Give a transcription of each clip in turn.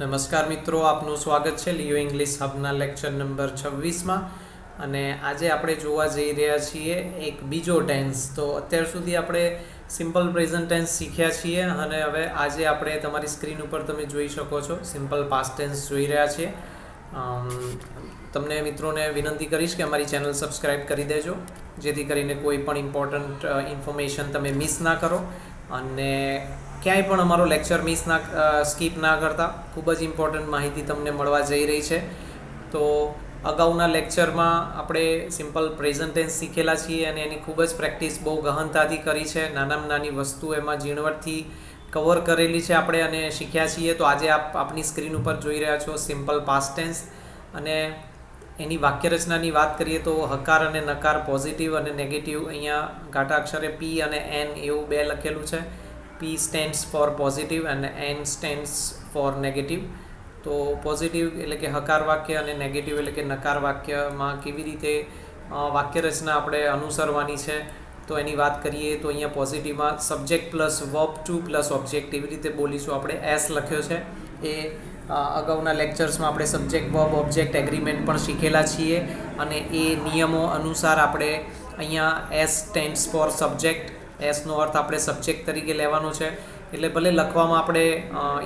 નમસ્કાર મિત્રો, આપનું સ્વાગત છે લિયો ઇંગ્લિશ હબના લેક્ચર નંબર 26માં. અને આજે આપણે જોવા જઈ રહ્યા છીએ એક બીજો ટેન્સ. તો અત્યાર સુધી આપણે સિમ્પલ પ્રેઝન્ટ ટેન્સ શીખ્યા છીએ અને હવે આજે આપણે તમારી સ્ક્રીન ઉપર તમે જોઈ શકો છો સિમ્પલ પાસ્ટ ટેન્સ જોઈ રહ્યા છીએ. તમને મિત્રોને વિનંતી કરીશ કે અમારી ચેનલ સબસ્ક્રાઈબ કરી દેજો, જેથી કરીને કોઈ પણ ઇમ્પોર્ટન્ટ ઇન્ફોર્મેશન તમે મિસ ના કરો અને ક્યાંય પણ અમારો લેક્ચર સ્કીપ ના કરતા. ખૂબ જ ઇમ્પોર્ટન્ટ માહિતી તમને મળવા જઈ રહી છે. તો અગાઉના લેક્ચરમાં આપણે સિમ્પલ પ્રેઝન્ટ ટેન્સ શીખેલા છીએ અને એની ખૂબ જ પ્રેક્ટિસ બહુ ગહનતાથી કરી છે. નાનામાં નાની વસ્તુ એમાં ઝીણવટથી કવર કરેલી છે આપણે અને શીખ્યા છીએ. તો આજે આપની સ્ક્રીન ઉપર જોઈ રહ્યા છો સિમ્પલ પાસ્ટ ટેન્સ અને એની વાક્યરચનાની વાત કરીએ તો હકાર અને નકાર, પોઝિટિવ અને નેગેટિવ, અહીંયા ઘાટા અક્ષરે પી અને એન એવું બે લખેલું છે. P stands for positive and N stands for negative. તો પોઝિટિવ એટલે કે હકાર વાક્ય અને નેગેટિવ એટલે કે નકાર વાક્યમાં કેવી રીતે વાક્ય રચના આપણે અનુસરવાની છે તો એની વાત કરીએ તો અહીંયા પોઝિટિવમાં subject plus verb two plus object એવી રીતે બોલીશું આપણે. એસ લખ્યો છે એ અગાઉના લેક્ચર્સમાં આપણે સબ્જેક્ટ વર્બ ઓબ્જેક્ટ એગ્રીમેન્ટ પણ શીખેલા છીએ અને એ નિયમો અનુસાર આપણે અહીંયા એસ સ્ટેન્ડ્સ ફોર સબ્જેક્ટ, એસનો અર્થ આપણે સબ્જેક્ટ તરીકે લેવાનો છે. એટલે ભલે લખવામાં આપણે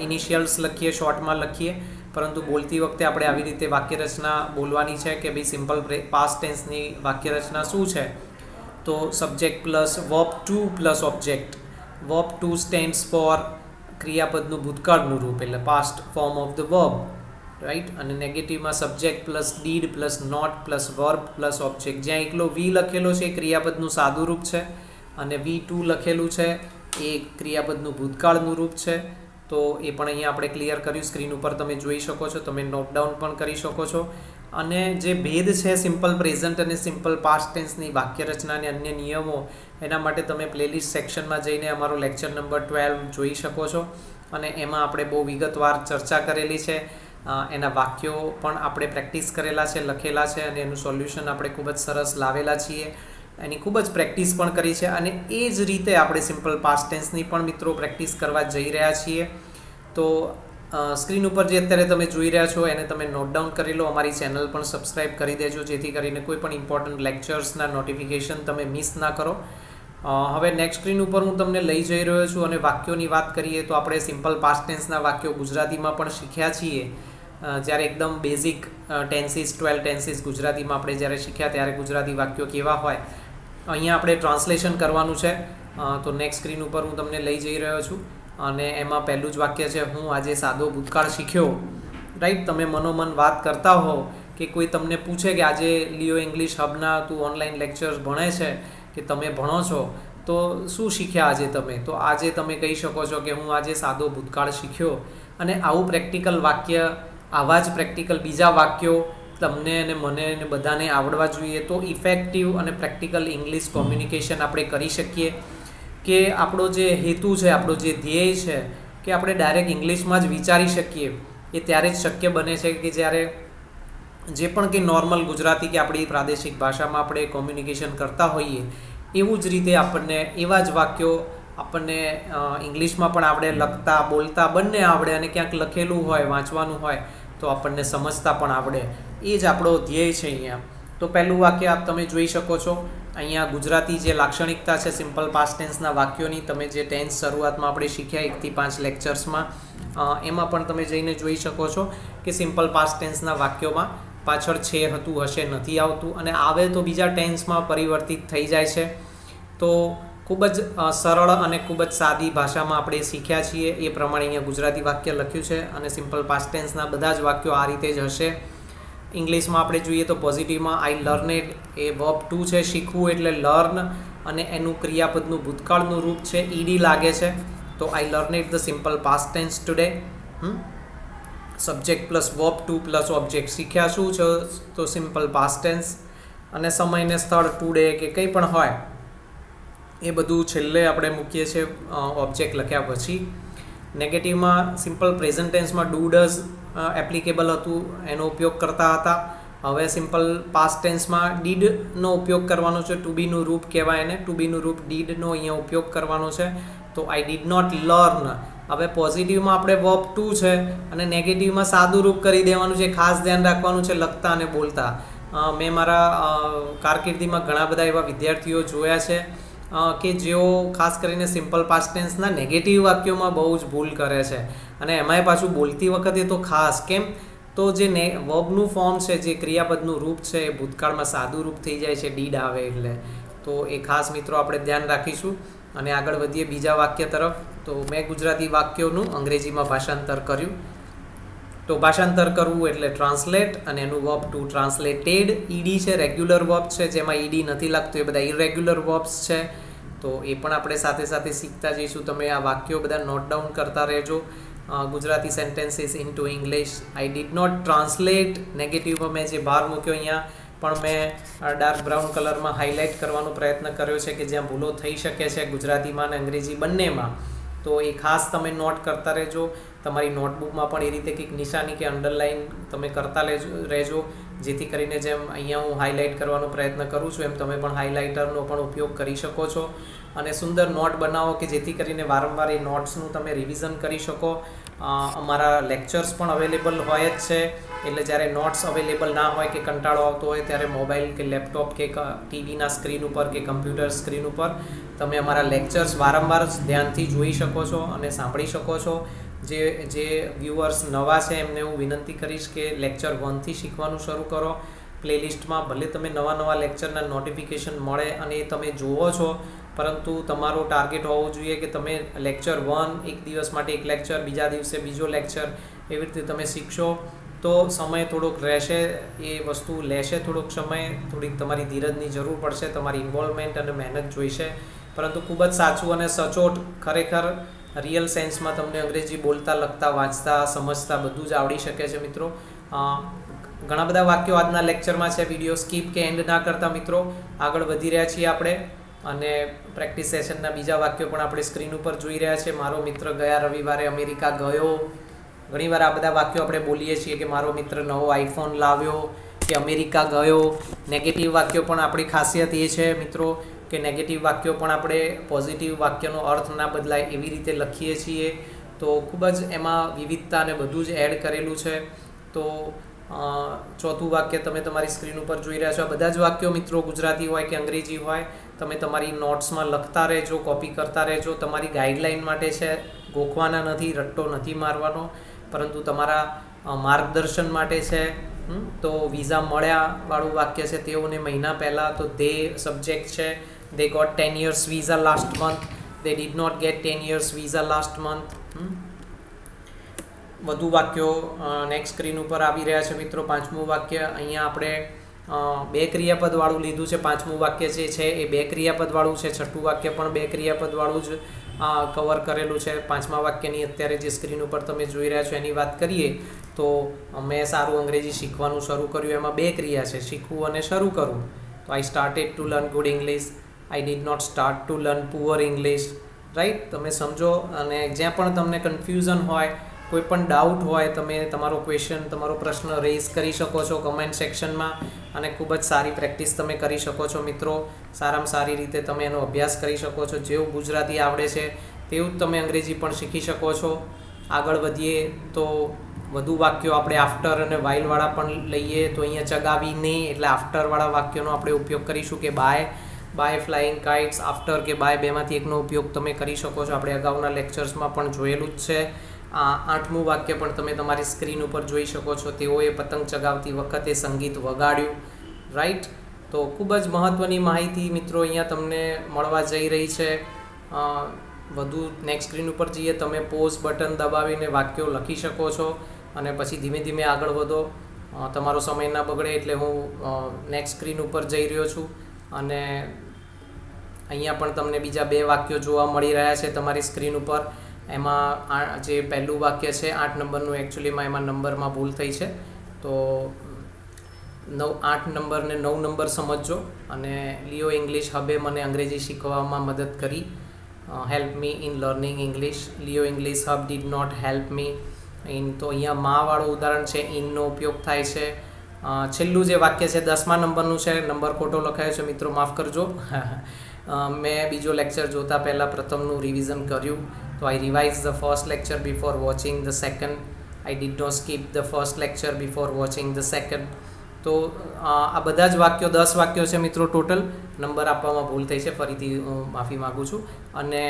ઇનિશિયલ્સ લખીએ, શોર્ટમાં લખીએ, પરંતુ બોલતી વખતે આપણે આવી રીતે વાક્યરચના બોલવાની છે કે ભાઈ સિમ્પલ પાસ્ટ ટેન્સની વાક્યરચના શું છે. તો subject plus verb two plus object. Verb two stands for ક્રિયાપદનું ભૂતકાળનું રૂપ એટલે past form of the verb, right. અને નેગેટિવમાં subject plus did plus not plus verb plus object. જ્યાં એકલો વી લખેલો છે એ ક્રિયાપદનું સાદું રૂપ છે અને V2 લખેલું છે એ ક્રિયાપદનું ભૂતકાળનું રૂપ છે. તો એ પણ અહીંયા આપણે ક્લિયર કર્યું, સ્ક્રીન ઉપર તમે જોઈ શકો છો, તમે નોટ ડાઉન પણ કરી શકો છો. અને જે ભેદ છે સિમ્પલ પ્રેઝન્ટ અને સિમ્પલ પાસ્ટ ટેન્સની વાક્યરચના અને અન્ય નિયમો, એના માટે તમે પ્લેલિસ્ટ સેક્શનમાં જઈને અમારો લેક્ચર નંબર 12 જોઈ શકો છો અને એમાં આપણે બહુ વિગતવાર ચર્ચા કરેલી છે. એના વાક્યો પણ આપણે પ્રેક્ટિસ કરેલા છે, લખેલા છે અને એનું સોલ્યુશન આપણે ખૂબ જ સરસ લાવેલા છીએ. એની ખૂબ જ પ્રેક્ટિસ પણ કરી છે અને એ જ રીતે આપણે સિમ્પલ પાસ્ટ ટેન્સની પણ મિત્રો પ્રેક્ટિસ કરવા જઈ રહ્યા છીએ. તો સ્ક્રીન ઉપર જે અત્યારે તમે જોઈ રહ્યા છો એને તમે નોટ ડાઉન કરી લો. અમારી ચેનલ પણ સબસ્ક્રાઈબ કરી દેજો, જેથી કરીને કોઈ પણ ઇમ્પોર્ટન્ટ લેક્ચર્સના નોટિફિકેશન તમે મિસ ના કરો. હવે નેક્સ્ટ સ્ક્રીન ઉપર હું તમને લઈ જઈ રહ્યો છું અને વાક્યોની વાત કરીએ તો આપણે સિમ્પલ પાસ્ટ ટેન્સના વાક્યો ગુજરાતીમાં પણ શીખ્યા છીએ. જ્યારે એકદમ બેઝિક ટેન્સીસ, 12 ટેન્સીસ ગુજરાતીમાં આપણે જ્યારે શીખ્યા ત્યારે ગુજરાતી વાક્યો કેવા હોય, અહીંયા આપણે ટ્રાન્સલેશન કરવાનું છે. તો નેક્સ્ટ સ્ક્રીન ઉપર હું તમને લઈ જઈ રહ્યો છું અને એમાં પહેલું જ વાક્ય છે, હું આજે સાદો ભૂતકાળ શીખ્યો. રાઈટ. તમે મનોમન વાત કરતા હો કે કોઈ તમને પૂછે કે આજે લિયો ઇંગ્લિશ હબના તું ઓનલાઈન લેક્ચર્સ ભણે છે કે તમે ભણો છો તો શું શીખ્યા આજે તમે, તો આજે તમે કહી શકો છો કે હું આજે સાદો ભૂતકાળ શીખ્યો. અને આવું પ્રેક્ટિકલ વાક્ય, આવા જ પ્રેક્ટિકલ બીજા વાક્યો તમને અને મને અને બધાને આવડવા જોઈએ. તો ઇફેક્ટિવ અને પ્રેક્ટિકલ ઇંગ્લિશ કોમ્યુનિકેશન આપણે કરી શકીએ. કે આપણો જે હેતુ છે, આપણો જે ધ્યેય છે કે આપણે ડાયરેક્ટ ઇંગ્લિશમાં જ વિચારી શકીએ, એ ત્યારે જ શક્ય બને છે કે જ્યારે જે પણ કંઈ નોર્મલ ગુજરાતી કે આપણી પ્રાદેશિક ભાષામાં આપણે કોમ્યુનિકેશન કરતા હોઈએ એવું જ રીતે આપણને એવા જ વાક્યો આપણને ઇંગ્લિશમાં પણ આવડે, લખતા બોલતા બંને આવડે અને ક્યાંક લખેલું હોય, વાંચવાનું હોય તો આપણને સમજતા પણ આવડે. એ જ આપણો ધ્યેય છે અહીંયા. તો પહેલું વાક્ય આપ તમે જોઈ શકો છો. અહીંયા ગુજરાતી જે લાક્ષણિકતા છે સિમ્પલ પાસ્ટ ટેન્સના વાક્યોની, તમે જે ટેન્સ શરૂઆતમાં આપણે શીખ્યા 1 થી 5 લેક્ચર્સમાં, એમાં પણ તમે જઈને જોઈ શકો છો કે સિમ્પલ પાસ્ટ ટેન્સના વાક્યોમાં પાછળ છે, હતું, હશે, નથી આવતું અને આવે તો બીજા ટેન્સમાં પરિવર્તિત થઈ જાય છે. તો ખૂબ જ સરળ અને ખૂબ જ સાદી ભાષામાં આપણે શીખ્યા છીએ એ પ્રમાણે અહીંયા ગુજરાતી વાક્ય લખ્યું છે અને સિમ્પલ પાસ્ટ ટેન્સના બધા જ વાક્યો આ રીતે જ હશે. ઇંગ્લિશમાં આપણે જોઈએ તો પોઝિટિવમાં આઈ લર્નેડ એ વર્બ ટુ છે, શીખવું એટલે લર્ન, અને એનું ક્રિયાપદનું ભૂતકાળનું રૂપ છે, ઈડી લાગે છે. તો I learned the simple past tense today. Subject plus verb two plus object. શીખ્યા શું છે તો સિમ્પલ પાસ્ટ ટેન્સ. અને સમયને સ્થળ ટુડે કે કંઈ પણ હોય એ બધું છેલ્લે આપણે મૂકીએ છીએ ઓબ્જેક્ટ લખ્યા પછી. નેગેટિવમાં સિમ્પલ પ્રેઝન્ટ ટેન્સમાં ડુ ડઝ એપ્લિકેબલ હતું, એનો ઉપયોગ કરતા હતા. હવે સિમ્પલ પાસ્ટ ટેન્સમાં ડીડનો ઉપયોગ કરવાનો છે, ટુ બીનું રૂપ કહેવાય એને, ટુ બીનું રૂપ ડીડનો અહીંયા ઉપયોગ કરવાનો છે. તો આઈ ડીડ નોટ લર્ન હવે પોઝિટિવમાં આપણે વર્બ ટુ છે અને નેગેટિવમાં સાદું રૂપ કરી દેવાનું છે. ખાસ ધ્યાન રાખવાનું છે લખતા અને બોલતા. મેં મારા કારકિર્દીમાં ઘણા બધા એવા વિદ્યાર્થીઓ જોયા છે કે જેઓ ખાસ કરીને સિમ્પલ પાસ્ટ ટેન્સના નેગેટિવ વાક્યોમાં બહુ જ ભૂલ કરે છે, અને એમાંય પાછું બોલતી વખતે તો ખાસ. કેમ? તો જે વર્બનું ફોર્મ છે, જે ક્રિયાપદનું રૂપ છે, એ ભૂતકાળમાં સાદું રૂપ થઈ જાય છે ડીડ આવે એટલે. તો એ ખાસ મિત્રો આપણે ધ્યાન રાખીશું. અને આગળ વધીએ બીજા વાક્ય તરફ. તો મેં ગુજરાતી વાક્યોનું અંગ્રેજીમાં ભાષાંતર કર્યું. તો ભાષાંતર કરવું એટલે ટ્રાન્સલેટ, અને એનું વર્બ ટુ ટ્રાન્સલેટેડ. ઈડી છે રેગ્યુલર વર્બ છે, જેમાં ઈડી નથી લાગતું, એ બધા ઇરેગ્યુલર વર્બ્સ છે. તો એ પણ આપણે સાથે સાથે શીખતા જઈશું. તમે આ વાક્યો બધા નોટ ડાઉન કરતા રહેજો. Gujarati sentences into English. I did not translate. નેગેટિવમાં મેં જે ભાર મૂક્યો અહીંયા પણ મેં ડાર્ક બ્રાઉન કલરમાં હાઇલાઇટ કરવાનો પ્રયત્ન કર્યો છે કે જ્યાં ભૂલો થઈ શકે છે ગુજરાતીમાં અને અંગ્રેજી બંનેમાં. તો એ ખાસ તમે નોટ કરતા રહેજો. તમારી નોટબુકમાં પણ એ રીતે કંઈક નિશાની કે અંડરલાઇન તમે કરતા રહેજો, જેથી કરીને જેમ અહીંયા હું હાઇલાઇટ કરવાનો પ્રયત્ન કરું છું એમ તમે પણ હાઇલાઇટરનો પણ ઉપયોગ કરી શકો છો. અને સુંદર નોટ બનાવો કે જેથી કરીને વારંવાર એ નોટ્સનું તમે રિવિઝન કરી શકો. અમારા લેક્ચર્સ પણ અવેલેબલ હોય જ છે, એટલે જ્યારે નોટ્સ અવેલેબલ ના હોય કે કંટાળો આવતો હોય ત્યારે મોબાઈલ કે લેપટોપ કે ટીવીના સ્ક્રીન ઉપર કે કમ્પ્યુટર સ્ક્રીન ઉપર તમે અમારા લેક્ચર્સ વારંવાર ધ્યાનથી જોઈ શકો છો અને સાંભળી શકો છો. જે વ્યુઅર્સ નવા છે એમને હું વિનંતી કરીશ કે લેક્ચર 1થી શીખવાનું શરૂ કરો. પ્લેલિસ્ટમાં ભલે તમે નવા લેક્ચરના નોટિફિકેશન મળે અને એ તમે જુઓ છો, પરંતુ તમારો ટાર્ગેટ હોવો જોઈએ કે તમે લેક્ચર 1 એક દિવસ માટે એક લેક્ચર, બીજા દિવસે બીજો લેક્ચર, એવી રીતે તમે શીખશો તો સમય થોડોક રહેશે. એ વસ્તુ લેશે થોડોક સમય, થોડીક તમારી ધીરજની જરૂર પડશે, તમારી ઇન્વોલ્વમેન્ટ અને મહેનત જોઈશે. પરંતુ ખૂબ જ સાચું અને સચોટ, ખરેખર રિયલ સેન્સમાં તમને અંગ્રેજી બોલતા, લખતા, વાંચતા, સમજતા બધું જ આવડી શકે છે મિત્રો. ઘણા બધા વાક્યો આજના લેક્ચરમાં છે. વિડીયો સ્કીપ કે એન્ડ ના કરતા મિત્રો આગળ વધી રહ્યા છીએ આપણે, અને પ્રેક્ટિસ સેશનના બીજા વાક્યો પણ આપણે સ્ક્રીન ઉપર જોઈ રહ્યા છે. મારો મિત્ર ગયા રવિવારે અમેરિકા ગયો. ઘણીવાર આ બધા વાક્યો આપણે બોલીએ છીએ કે મારો મિત્ર નવો આઈફોન લાવ્યો કે અમેરિકા ગયો. નેગેટિવ વાક્યો પણ આપણી ખાસિયત એ છે મિત્રો કે નેગેટિવ વાક્યો પણ આપણે પોઝિટિવ વાક્યનો અર્થ ના બદલાય એવી રીતે લખીએ છીએ. તો ખૂબ જ એમાં વિવિધતા અને બધું જ એડ કરેલું છે. તો ચોથું વાક્ય તમે તમારી સ્ક્રીન ઉપર જોઈ રહ્યા છો. આ બધા જ વાક્યો મિત્રો ગુજરાતી હોય કે અંગ્રેજી હોય તમે તમારી નોટ્સમાં લખતા રહેજો, કોપી કરતા રહેજો. તમારી ગાઈડલાઇન માટે છે, ગોખવાના નથી, રટ્ટો નથી મારવાનો, પરંતુ તમારા માર્ગદર્શન માટે છે. તો વિઝા મળ્યા વાળું વાક્ય છે, તેઓને મહિના પહેલાં, તો દે સબ્જેક્ટ છે. they got 10 years visa last month. they did not get 10 years visa last month. વધુ વાક્યો નેક્સ્ટ સ્ક્રીન ઉપર આવી રહ્યા છે મિત્રો. પાંચમું વાક્ય અહીંયા આપણે બે ક્રિયાપદવાળું લીધું છે. પાંચમું વાક્ય જે છે એ બે ક્રિયાપદવાળું છે. છઠ્ઠું વાક્ય પણ બે ક્રિયાપદવાળું જ કવર કરેલું છે. પાંચમા વાક્યની અત્યારે જે સ્ક્રીન ઉપર તમે જોઈ રહ્યા છો એની વાત કરીએ તો મેં સારું અંગ્રેજી શીખવાનું શરૂ કર્યું. એમાં બે ક્રિયા છે, શીખવું અને શરૂ કરવું. તો I started to learn good English. I did not start to learn poor English. Right? તમે સમજો. અને જ્યાં પણ તમને કન્ફ્યુઝન હોય, કોઈ પણ ડાઉટ હોય, તમે તમારો ક્વેશ્ચન, તમારો પ્રશ્ન રેઝ કરી શકો છો કમેન્ટ સેક્શનમાં, અને ખૂબ જ સારી પ્રેક્ટિસ તમે કરી શકો છો મિત્રો. સારામાં સારી રીતે તમે એનો અભ્યાસ કરી શકો છો. જેવું ગુજરાતી આવડે છે તેવું જ તમે અંગ્રેજી પણ શીખી શકો છો. આગળ વધીએ તો વધુ વાક્યો આપણે આફ્ટર અને વાઇલવાળા પણ લઈએ. તો અહીંયા ચગાવીને એટલે આફ્ટરવાળા વાક્યોનો આપણે ઉપયોગ કરીશું કે બાય ફ્લાઇંગ કાઇટ્સ. આફ્ટર કે બાય બેમાંથી એકનો ઉપયોગ તમે કરી શકો છો. આપણે અગાઉના લેક્ચર્સમાં પણ જોયેલું જ છે. આઠમું વાક્ય પણ તમે તમારી સ્ક્રીન ઉપર જોઈ શકો છો. તેઓએ પતંગ ચગાવતી વખતે સંગીત વગાડ્યું. રાઈટ? તો ખૂબ જ મહત્ત્વની માહિતી મિત્રો અહીંયા તમને મળવા જઈ રહી છે. વધુ નેક્સ્ટ સ્ક્રીન ઉપર જઈએ, તમે પોઝ બટન દબાવીને વાક્યો લખી શકો છો અને પછી ધીમે ધીમે આગળ વધો. તમારો સમય ના બગડે એટલે હું નેક્સ્ટ સ્ક્રીન ઉપર જઈ રહ્યો છું, અને અહીંયા પણ તમને બીજા બે વાક્યો જોવા મળી રહ્યા છે તમારી સ્ક્રીન ઉપર. એમાં જે પહેલું વાક્ય છે 8 નંબરનું, એકચ્યુઅલીમાં એમાં નંબરમાં ભૂલ થઈ છે. તો 8 નંબર ને 9 નંબર સમજજો. અને લિયો ઇંગ્લિશ હબે મને અંગ્રેજી શીખવામાં મદદ કરી. Help me in learning English. Leo English hub did not help me in. તો અહીંયા વાળું ઉદાહરણ છે, ઇનનો ઉપયોગ થાય છે. છેલ્લું જે વાક્ય છે 10મા નંબરનું છે, નંબર ખોટો લખાયો છે મિત્રો, માફ કરજો. મેં બીજો લેક્ચર જોતા પહેલાં પ્રથમનું રિવિઝન કર્યું. તો I revise the first lecture before watching the second. I did not skip the first lecture before watching the second. તો આ બધા જ વાક્યો 10 વાક્યો છે મિત્રો ટોટલ. નંબર આપવામાં ભૂલ થઈ છે, ફરીથી હું માફી માગું છું. અને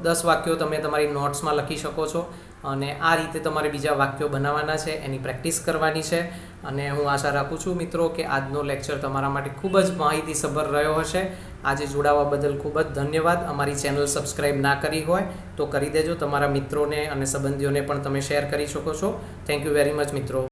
10 વાક્યો તમે તમારી નોટ્સમાં લખી શકો છો અને આ રીતે તમારે બીજા વાક્યો બનાવવાના છે, એની પ્રેક્ટિસ કરવાની છે. અને હું આશા રાખું છું મિત્રો કે આજનો લેક્ચર તમારા માટે ખૂબ જ માહિતીસભર રહ્યો હશે. આજે જોડાવા બદલ ખૂબ જ ધન્યવાદ. અમારી ચેનલ સબસ્ક્રાઈબ ના કરી હોય તો કરી દેજો. તમારા મિત્રોને અને સંબંધીઓને પણ તમે શેર કરી શકો છો. થેન્ક યુ વેરી મચ મિત્રો.